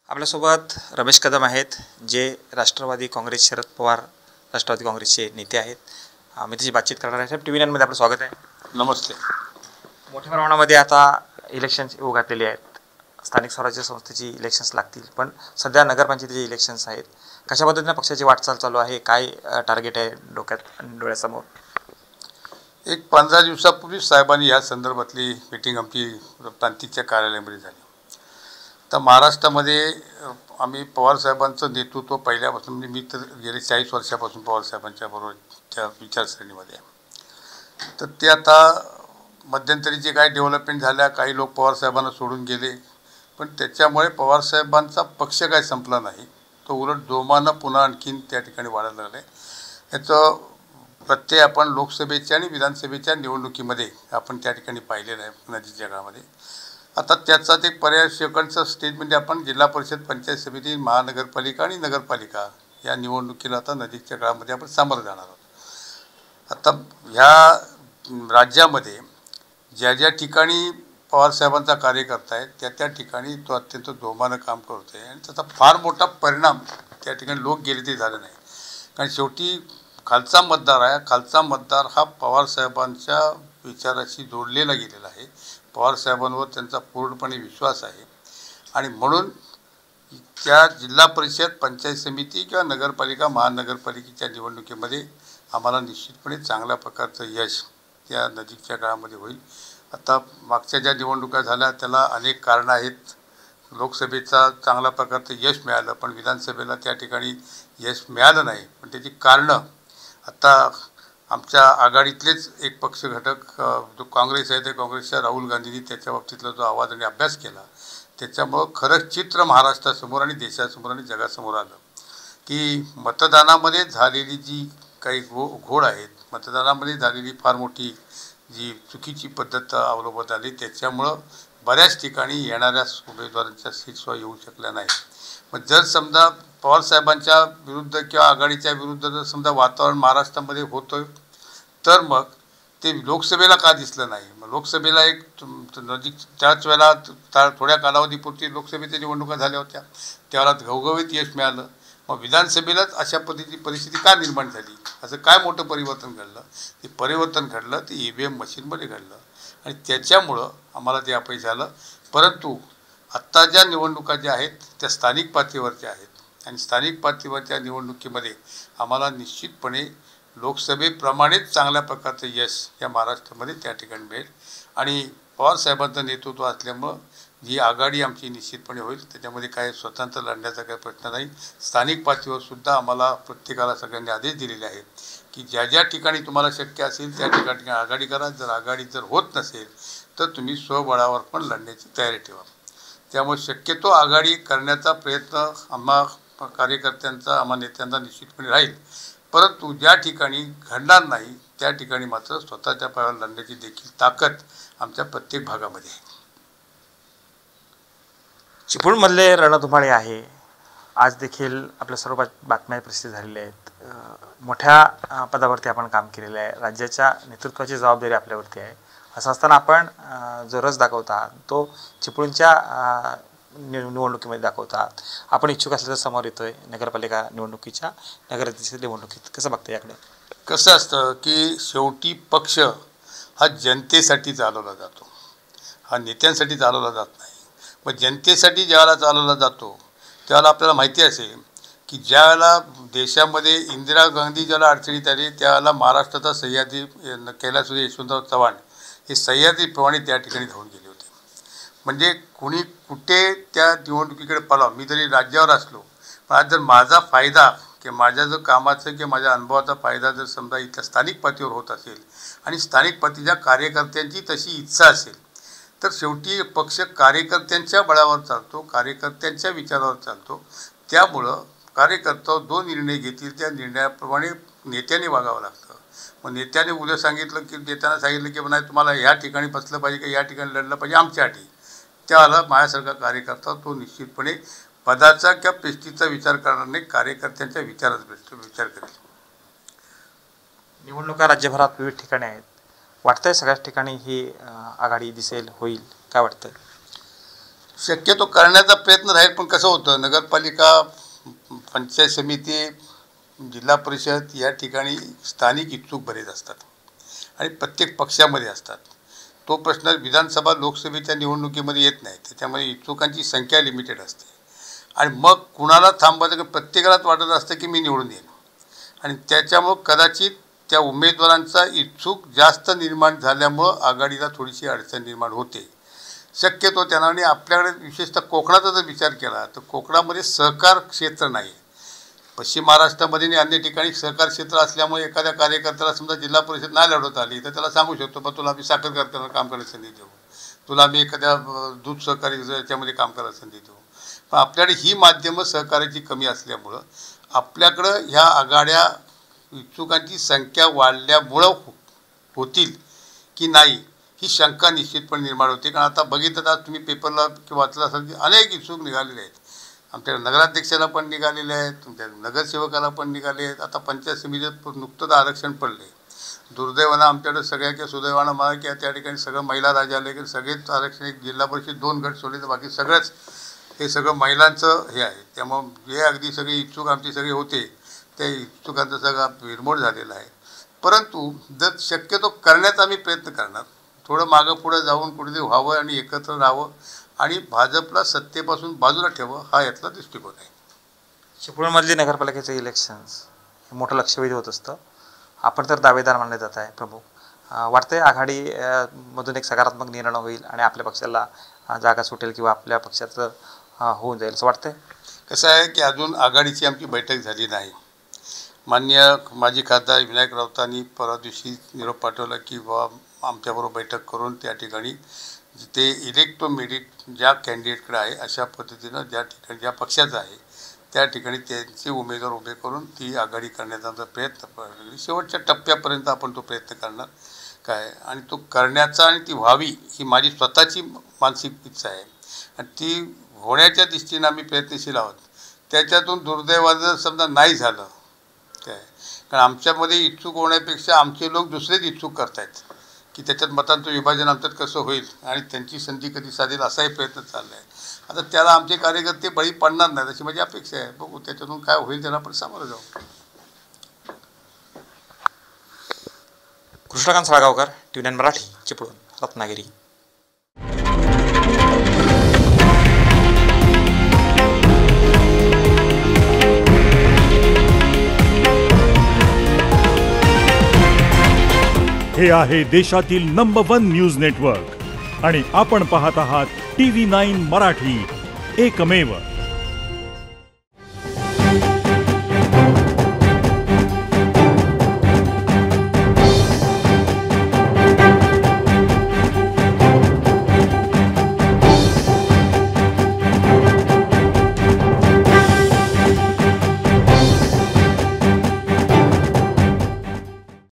आपल्यासोबत रमेश कदम आहेत, जे राष्ट्रवादी काँग्रेस शरद पवार राष्ट्रवादी काँग्रेसचे नेते आहेत. मी त्याची बातचीत करणार आहे. टी व्ही 9 मध्ये आपलं स्वागत आहे. नमस्ते. मोठ्या प्रमाणामध्ये आता इलेक्शन्स येऊ घातलेली आहेत. स्थानिक स्वराज्य संस्थेची इलेक्शन्स लागतील, पण सध्या नगरपंचायतीचे इलेक्शन्स आहेत. कशा पद्धतीने पक्षाची वाटचाल चालू आहे, काय टार्गेट आहे डोक्यात डोळ्यासमोर? एक 15 दिवसापूर्वी साहेबांनी या संदर्भातली मीटिंग आमची प्रांतिकच्या कार्यालयामध्ये झाली. तर महाराष्ट्रामध्ये आम्ही पवारसाहेबांचं नेतृत्व पहिल्यापासून, म्हणजे मी तर गेले 40 वर्षापासून पवारसाहेबांच्या बरोबरच्या विचारसरणीमध्ये आहे. तर ते आता मध्यंतरी जे काही डेव्हलपमेंट झाल्या, काही लोक पवारसाहेबांना सोडून गेले, पण त्याच्यामुळे पवारसाहेबांचा पक्ष काय संपला नाही, तो उलट जोमानं पुन्हा आणखीन त्या ठिकाणी वाढायला लागला आहे. याचं प्रत्यय आपण लोकसभेच्या आणि विधानसभेच्या निवडणुकीमध्ये आपण त्या ठिकाणी पाहिलेलं आहे नजीकच्या काळामध्ये. आता त्याचाच एक पर्याय सेकंडचा स्टेज म्हणजे आपण जिल्हा परिषद, पंचायत समिती, महानगरपालिका आणि नगरपालिका या निवडणुकीला आता नजीकच्या काळामध्ये आपण सामोरं जाणार आहोत. आता ह्या राज्यामध्ये ज्या ज्या ठिकाणी पवारसाहेबांचा कार्यकर्ता आहे त्या ठिकाणी तो अत्यंत जोमानं काम करतो आहे आणि त्याचा फार मोठा परिणाम त्या ठिकाणी लोक गेले ते झालं नाही. कारण शेवटी खालचा मतदार आहे, खालचा मतदार हा पवारसाहेबांच्या विचाराशी जोडलेला गेलेला आहे. पवारसाहेबांवर त्यांचा पूर्णपणे विश्वास आहे आणि म्हणून त्या जिल्हा परिषद, पंचायत समिती किंवा नगरपालिका, महानगरपालिकेच्या निवडणुकीमध्ये आम्हाला निश्चितपणे चांगल्या प्रकारचं यश त्या नजीकच्या काळामध्ये होईल. आता मागच्या ज्या निवडणुका झाल्या त्याला अनेक कारणं आहेत. लोकसभेचा चांगल्या प्रकारचं यश मिळालं, पण विधानसभेला त्या ठिकाणी यश मिळालं नाही. पण त्याची कारणं आता आमच्या आघाडीतलेच एक पक्ष घटक जो काँग्रेस आहे, त्या काँग्रेसच्या राहुल गांधींनी त्याच्या बाबतीतला जो आवाज आणि अभ्यास केला, त्याच्यामुळं खरंच चित्र महाराष्ट्रासमोर आणि देशासमोर आणि जगासमोर आलं की मतदानामध्ये झालेली जी काही घोळ आहेत, मतदानामध्ये झालेली फार मोठी जी चुकीची पद्धत अवलंबत आली, त्याच्यामुळं बऱ्याच ठिकाणी येणाऱ्या उमेदवारांच्या सीट्सवा येऊ शकल्या नाही. मग जर समजा पवारसाहेबांच्या विरुद्ध किंवा आघाडीच्या विरुद्ध जर समजा वातावरण महाराष्ट्रामध्ये होतं, तर मग ते लोकसभेला का दिसलं नाही? मग लोकसभेला एक नजीक त्याच वेळेला थोड्या कालावधीपुरती लोकसभेच्या निवडणुका झाल्या होत्या, त्यावेळेला घवघवीत यश मिळालं. मग विधानसभेलाच अशा पद्धतीची परिस्थिती का निर्माण झाली? असं काय मोठं परिवर्तन घडलं? ते परिवर्तन घडलं ते EVM मशीनमध्ये घडलं आणि त्याच्यामुळं आम्हाला ते अपयश झालं. परंतु आत्ता ज्या निवडणुका ज्या आहेत त्या स्थानिक पातळीवरच्या आहेत आणि स्थानिक पातळीवरच्या निवडणुकीमध्ये आम्हाला निश्चितपणे लोकसभेप्रमाणेच चांगल्या प्रकारचं यश या महाराष्ट्रामध्ये त्या ठिकाणी मिळेल आणि पवारसाहेबांचं नेतृत्व असल्यामुळं जी आघाडी आमची निश्चितपणे होईल, त्याच्यामध्ये काय स्वतंत्र लढण्याचा काही प्रश्न नाही. स्थानिक पातळीवर सुद्धा आम्हाला प्रत्येकाला सगळ्यांनी आदेश दिलेले आहेत की ज्या ज्या ठिकाणी तुम्हाला शक्य असेल त्या ठिकाणी आघाडी करा. जर आघाडी होत नसेल तर तुम्ही स्वबळावर पण लढण्याची तयारी ठेवा. त्यामुळे शक्यतो आघाडी करण्याचा प्रयत्न आम्हा कार्यकर्त्यांचा, आम्हा नेत्यांचा निश्चितपणे राहील. परंतु ज्या ठिकाणी घडणार नाही त्या ठिकाणी मात्र स्वतःच्या पायावर लढण्याची देखील ताकद आमच्या प्रत्येक भागामध्ये आहे. चिपळूणमधले रणधुमाळी आहे. आज देखील आपल्या सर्व बातम्या प्रसिद्ध झालेल्या आहेत. मोठ्या पदावरती आपण काम केलेलं आहे. राज्याच्या नेतृत्वाची जबाबदारी आपल्यावरती आहे. असं असताना आपण जो रस दाखवता तो चिपळूणच्या निवडणुकीमध्ये दाखवतात. आपण इच्छुक असल्याचं समोर येतोय नगरपालिका निवडणुकीच्या, नगराध्यक्ष निवडणुकीत. कसं बघतं याकडे? कसं असतं की शेवटी पक्ष हा जनतेसाठी चालवला जातो, हा नेत्यांसाठी चालवला जात नाही. मग जनतेसाठी ज्यावेळेला चालवला जातो त्यावेळेला आपल्याला माहिती असेल की ज्यावेळेला देशामध्ये इंदिरा गांधी ज्याला अडचणीत आली त्यावेळेला महाराष्ट्राचा सह्याद्री कैलासवासी यशवंतराव चव्हाण हे सह्याद्रीप्रमाणे त्या ठिकाणी धावून गेले होते. म्हणजे कुणी कुठे त्या निवडणुकीकडे पळावं, मी जरी राज्यावर असलो पण आज जर माझा फायदा किंवा माझ्या जर कामाचं किंवा माझ्या अनुभवाचा फायदा जर समजा इथल्या स्थानिक पातळीवर होत असेल आणि स्थानिक पातळीच्या कार्यकर्त्यांची तशी इच्छा असेल तर शेवटी पक्ष कार्यकर्त्यांच्या बळावर चालतो, कार्यकर्त्यांच्या विचारावर चालतो. त्यामुळं कार्यकर्ता जो निर्णय घेतील त्या निर्णयाप्रमाणे नेत्याने वागावं लागतं. मग नेत्याने उद्या सांगितलं की नेत्यांना सांगितलं की नाही तुम्हाला ह्या ठिकाणी बसलं पाहिजे की या ठिकाणी लढलं पाहिजे आमच्यासाठी, त्यावेळेला माझ्यासारखा कार्यकर्ता तो निश्चितपणे पदाचा किंवा पेस्टीचा विचार करणार नाही, कार्यकर्त्यांच्या विचाराचा विचार करेल. निवडणुका राज्यभरात विविध ठिकाणी आहेत. वाटतंय सगळ्याच ठिकाणी ही आघाडी दिसेल, होईल, काय वाटतं? शक्यतो करण्याचा प्रयत्न राहील, पण कसं होतं, नगरपालिका, पंचायत समिती, जिल्हा परिषद या ठिकाणी स्थानिक इच्छुक बरेच असतात आणि प्रत्येक पक्षामध्ये असतात. तो प्रश्न विधानसभा लोकसभेच्या निवडणुकीमध्ये येत नाही. त्याच्यामुळे इच्छुकांची संख्या लिमिटेड असते आणि मग कुणाला थांबवायचं, प्रत्येकालाच वाटत असतं की मी निवडून येईन आणि त्याच्यामुळं कदाचित त्या उमेदवारांचा इच्छुक जास्त निर्माण झाल्यामुळं आघाडीला थोडीशी अडचण निर्माण होते. शक्यतो त्यांना आणि आपल्याकडे विशेषतः कोकणाचा जर विचार केला तर कोकणामध्ये सहकार क्षेत्र नाही. पश्चिम महाराष्ट्रामध्ये आणि अन्य ठिकाणी सहकार क्षेत्र असल्यामुळे एखाद्या कार्यकर्त्याला समजा जिल्हा परिषद नाही लढवता आली तर त्याला सांगू शकतो, पण तुला आम्ही साखर कारखान्यावर काम करण्याची संधी देऊ, तुला आम्ही एखाद्या दूध सहकारी याच्यामध्ये काम करायची संधी देऊ. पण आपल्याकडे ही माध्यमं सहकार्याची कमी असल्यामुळं आपल्याकडं ह्या आघाड्या इच्छुकांची संख्या वाढल्यामुळं होतील की नाही ही शंका निश्चितपणे निर्माण होते. कारण आता बघितलं तर तुम्ही पेपरला किंवा वाचलं असाल की अनेक इच्छुक निघालेले आहेत. आमच्या नगराध्यक्षाला पण निघालेले आहेत, तुमच्या नगरसेवकाला पण निघाले आहेत. आता पंचायत समितीत नुकतंच आरक्षण पडले. दुर्दैवानं आमच्याकडे सगळ्या किंवा सुदैवानं मला की त्या ठिकाणी सगळं महिला राज्य आले की सगळेच आरक्षण, एक जिल्हा परिषद 2 गट सोडले तर बाकी सगळंच हे सगळं महिलांचं हे आहे. त्यामुळं जे अगदी सगळे इच्छुक आमचे सगळे होते त्या इच्छुकांचा सगळा निर्मूळ झालेला आहे. परंतु जर शक्यतो करण्याचा आम्ही प्रयत्न करणार, थोडं मागं पुढं जाऊन कुठेतरी व्हावं आणि एकत्र राहावं आणि भाजपला सत्तेपासून बाजूला ठेवावं हा यातला दृष्टिकोन आहे. चिपळूणमधली नगरपालिकेचं इलेक्शन्स हे मोठं लक्षवेधी होत असतं. आपण तर दावेदार मानले जात आहे प्रमुख. वाटतंय आघाडी मधून एक सकारात्मक निर्णय होईल आणि आपल्या पक्षाला जागा सुटेल किंवा आपल्या पक्षाचं होऊन जाईल असं वाटतंय? कसं आहे की अजून आघाडीची आमची बैठक झाली नाही. माननीय माजी खासदार विनायक राऊतांनी परवा दिवशी निरोप पाठवला की बाबा आमच्याबरोबर बैठक करून त्या ठिकाणी जिथे इलेक्ट्रो मेरिट ज्या कॅन्डिडेटकडे आहे अशा पद्धतीनं ज्या ठिकाणी ज्या पक्षाचं आहे त्या ठिकाणी त्यांचे उमेदवार उभे करून ती आघाडी करण्याचा आमचा प्रयत्न, शेवटच्या टप्प्यापर्यंत आपण तो प्रयत्न करणार काय आणि तो करण्याचा आणि ती व्हावी ही माझी स्वतःची मानसिक इच्छा आहे आणि ती होण्याच्या दृष्टीनं आम्ही प्रयत्नशील आहोत. त्याच्यातून दुर्दैवानं जर समजा नाही झालं काय, कारण आमच्यामध्ये इच्छुक होण्यापेक्षा आमचे लोक दुसरेच इच्छुक करत आहेत की त्याच्यात मतांचं विभाजन आमच्यात कसं होईल आणि त्यांची संधी कधी साधेल असाही प्रयत्न चालला आहे. आता त्याला आमचे कार्यकर्ते बळी पडणार नाहीत अशी माझी अपेक्षा आहे. बघू त्याच्यातून काय होईल त्याला आपण सामोरं जाऊ. कृष्णकांत साळगावकर, TVN मराठी, चिपळूण, रत्नागिरी. हे आहे देशातील नंबर 1 न्यूज नेटवर्क आणि आपण पाहत आहात TV9 मराठी, एकमेव.